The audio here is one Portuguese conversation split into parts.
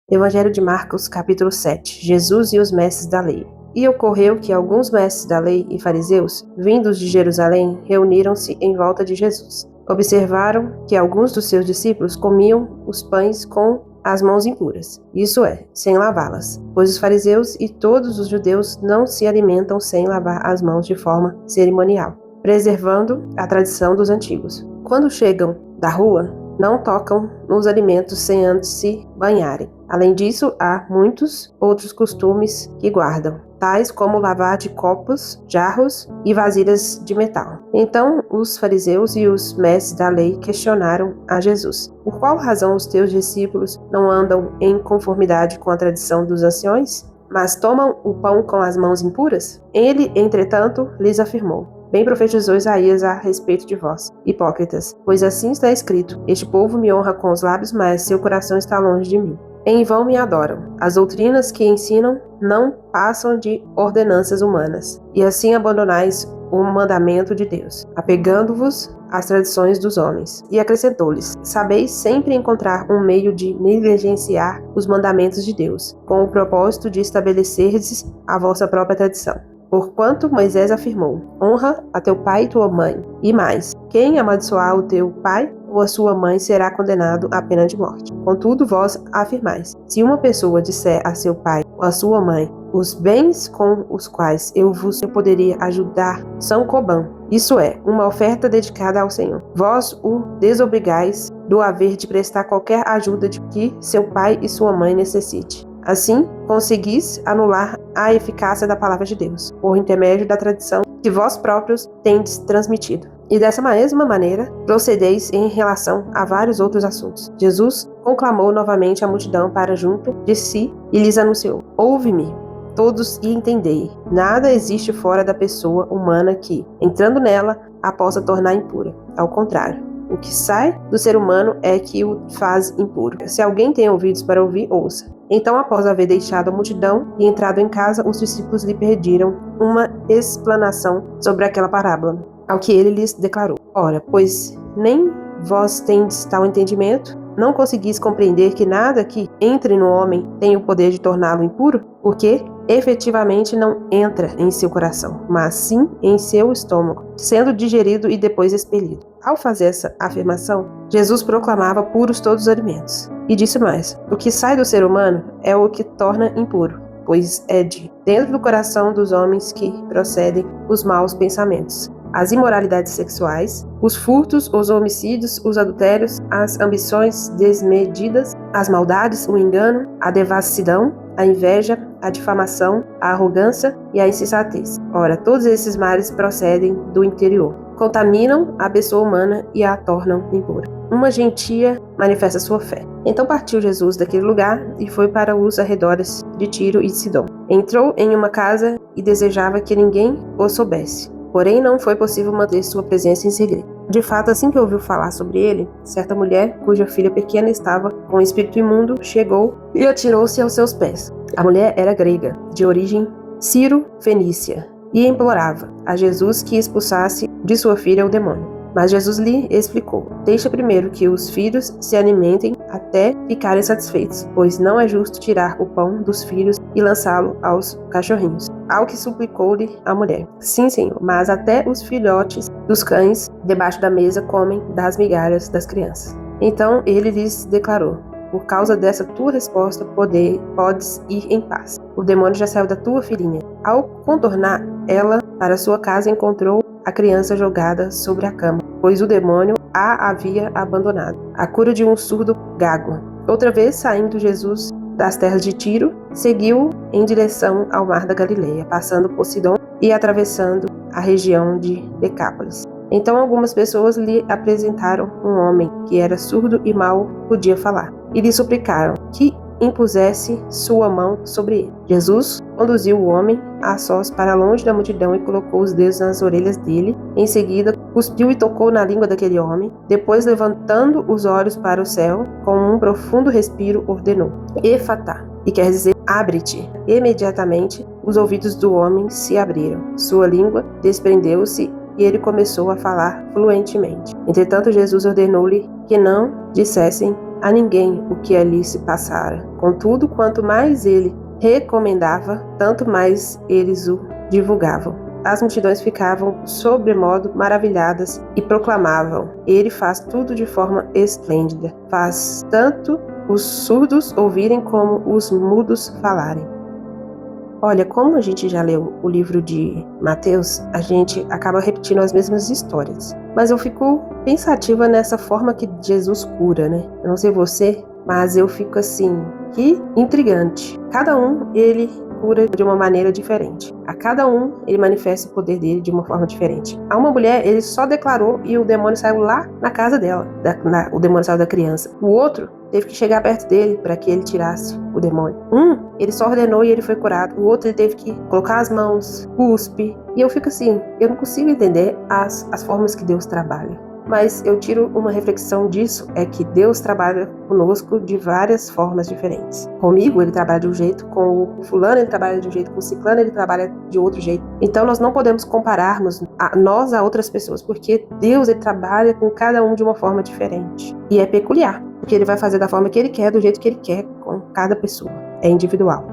Evangelho de Marcos, capítulo 7. Jesus e os mestres da lei. E ocorreu que alguns mestres da lei e fariseus, vindos de Jerusalém, reuniram-se em volta de Jesus. Observaram que alguns dos seus discípulos comiam os pães com as mãos impuras, isso é, sem lavá-las, pois os fariseus e todos os judeus não se alimentam sem lavar as mãos de forma cerimonial, preservando a tradição dos antigos. Quando chegam da rua, não tocam nos alimentos sem antes se banharem. Além disso, há muitos outros costumes que guardam, tais como lavar de copos, jarros e vasilhas de metal. Então os fariseus e os mestres da lei questionaram a Jesus: por qual razão os teus discípulos não andam em conformidade com a tradição dos anciões, mas tomam o pão com as mãos impuras? Ele, entretanto, lhes afirmou: bem profetizou Isaías a respeito de vós, hipócritas, pois assim está escrito: este povo me honra com os lábios, mas seu coração está longe de mim. Em vão me adoram. As doutrinas que ensinam não passam de ordenanças humanas, e assim abandonais o mandamento de Deus, apegando-vos às tradições dos homens. E acrescentou-lhes: sabeis sempre encontrar um meio de negligenciar os mandamentos de Deus, com o propósito de estabelecerdes a vossa própria tradição. Porquanto Moisés afirmou: honra a teu pai e tua mãe, e mais, quem amaldiçoar o teu pai ou a sua mãe será condenado à pena de morte. Contudo, vós afirmais: se uma pessoa disser a seu pai ou a sua mãe: os bens com os quais eu poderia ajudar são Corbã, isso é, uma oferta dedicada ao Senhor, vós o desobrigais do haver de prestar qualquer ajuda de que seu pai e sua mãe necessite. Assim, conseguis anular a eficácia da palavra de Deus, por intermédio da tradição que vós próprios tendes transmitido. E dessa mesma maneira, procedeis em relação a vários outros assuntos. Jesus conclamou novamente a multidão para junto de si e lhes anunciou: ouve-me, todos, e entendei. Nada existe fora da pessoa humana que, entrando nela, a possa tornar impura. Ao contrário, o que sai do ser humano é que o faz impuro. Se alguém tem ouvidos para ouvir, ouça. Então, após haver deixado a multidão e entrado em casa, os discípulos lhe pediram uma explanação sobre aquela parábola, ao que ele lhes declarou: ora, pois nem vós tendes tal entendimento? Não conseguis compreender que nada que entre no homem tem o poder de torná-lo impuro? Porque efetivamente não entra em seu coração, mas sim em seu estômago, sendo digerido e depois expelido. Ao fazer essa afirmação, Jesus proclamava puros todos os alimentos. E disse mais: o que sai do ser humano é o que torna impuro, pois é de dentro do coração dos homens que procedem os maus pensamentos, as imoralidades sexuais, os furtos, os homicídios, os adultérios, as ambições desmedidas, as maldades, o engano, a devassidão, a inveja, a difamação, a arrogância e a insensatez. Ora, todos esses males procedem do interior, contaminam a pessoa humana e a tornam impura. Uma gentia manifesta sua fé. Então partiu Jesus daquele lugar e foi para os arredores de Tiro e de Sidom. Entrou em uma casa e desejava que ninguém o soubesse. Porém, não foi possível manter sua presença em segredo. De fato, assim que ouviu falar sobre ele, certa mulher, cuja filha pequena estava com um espírito imundo, chegou e atirou-se aos seus pés. A mulher era grega, de origem sírio-fenícia, e implorava a Jesus que expulsasse de sua filha o demônio. Mas Jesus lhe explicou: deixa primeiro que os filhos se alimentem até ficarem satisfeitos, pois não é justo tirar o pão dos filhos e lançá-lo aos cachorrinhos. Ao que suplicou-lhe a mulher: sim, Senhor, mas até os filhotes dos cães debaixo da mesa comem das migalhas das crianças. Então ele lhes declarou: por causa dessa tua resposta, podes ir em paz. O demônio já saiu da tua filhinha. Ao contornar ela para sua casa, encontrou a criança jogada sobre a cama, pois o demônio a havia abandonado. A cura de um surdo gago. Outra vez, saindo Jesus das terras de Tiro, seguiu em direção ao mar da Galileia, passando por Sidom e atravessando a região de Decápolis. Então algumas pessoas lhe apresentaram um homem que era surdo e mal podia falar, e lhe suplicaram que impusesse sua mão sobre ele. Jesus conduziu o homem a sós para longe da multidão e colocou os dedos nas orelhas dele. Em seguida, cuspiu e tocou na língua daquele homem. Depois, levantando os olhos para o céu, com um profundo respiro, ordenou: Efatá, e quer dizer abre-te. Imediatamente, os ouvidos do homem se abriram. Sua língua desprendeu-se e ele começou a falar fluentemente. Entretanto, Jesus ordenou-lhe que não dissessem a ninguém o que ali se passara. Contudo, quanto mais ele recomendava, tanto mais eles o divulgavam. As multidões ficavam sobremodo maravilhadas e proclamavam: Ele faz tudo de forma esplêndida. Faz tanto os surdos ouvirem como os mudos falarem. Olha, como a gente já leu o livro de Mateus, a gente acaba repetindo as mesmas histórias. Mas eu fico pensativa nessa forma que Jesus cura, né? Eu não sei você, mas eu fico assim, que intrigante. Cada um, ele cura de uma maneira diferente. A cada um, ele manifesta o poder dele de uma forma diferente. A uma mulher, ele só declarou e o demônio saiu lá na casa dela. O demônio saiu da criança. O outro teve que chegar perto dele para que ele tirasse o demônio. Ele só ordenou e ele foi curado. O outro, ele teve que colocar as mãos, cuspe. E eu fico assim, eu não consigo entender as formas que Deus trabalha. Mas eu tiro uma reflexão disso, é que Deus trabalha conosco de várias formas diferentes. Comigo ele trabalha de um jeito, com o fulano ele trabalha de um jeito, com o ciclano ele trabalha de outro jeito. Então nós não podemos compararmos nós a outras pessoas, porque Deus ele trabalha com cada um de uma forma diferente. E é peculiar, porque ele vai fazer da forma que ele quer, do jeito que ele quer, com cada pessoa. É individual.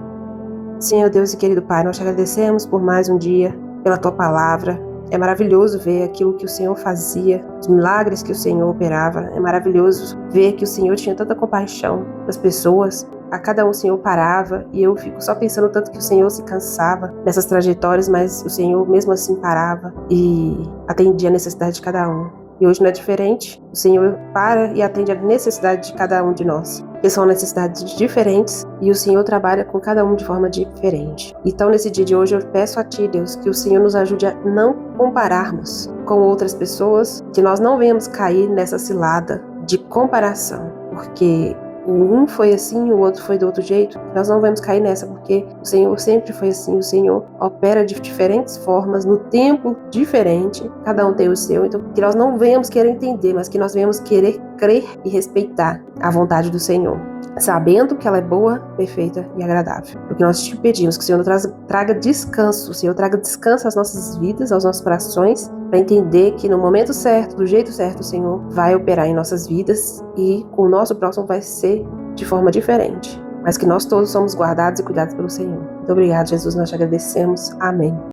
Senhor Deus e querido Pai, nós te agradecemos por mais um dia, pela tua palavra. É maravilhoso ver aquilo que o Senhor fazia, os milagres que o Senhor operava. É maravilhoso ver que o Senhor tinha tanta compaixão das pessoas. A cada um o Senhor parava e eu fico só pensando tanto que o Senhor se cansava nessas trajetórias, mas o Senhor mesmo assim parava e atendia a necessidade de cada um. E hoje não é diferente. O Senhor para e atende a necessidade de cada um de nós. Porque são necessidades diferentes e o Senhor trabalha com cada um de forma diferente. Então, nesse dia de hoje, eu peço a Ti, Deus, que o Senhor nos ajude a não compararmos com outras pessoas, que nós não venhamos cair nessa cilada de comparação, porque um foi assim, o outro foi do outro jeito. Nós não vamos cair nessa, porque o Senhor sempre foi assim. O Senhor opera de diferentes formas, no tempo diferente. Cada um tem o seu. Então, que nós não venhamos querer entender, mas que nós venhamos querer crer e respeitar a vontade do Senhor, sabendo que ela é boa, perfeita e agradável. Porque nós te pedimos que o Senhor traga descanso. O Senhor traga descanso às nossas vidas, aos nossos corações, para entender que no momento certo, do jeito certo, o Senhor vai operar em nossas vidas e com o nosso próximo vai ser de forma diferente. Mas que nós todos somos guardados e cuidados pelo Senhor. Muito obrigado, Jesus, nós te agradecemos. Amém.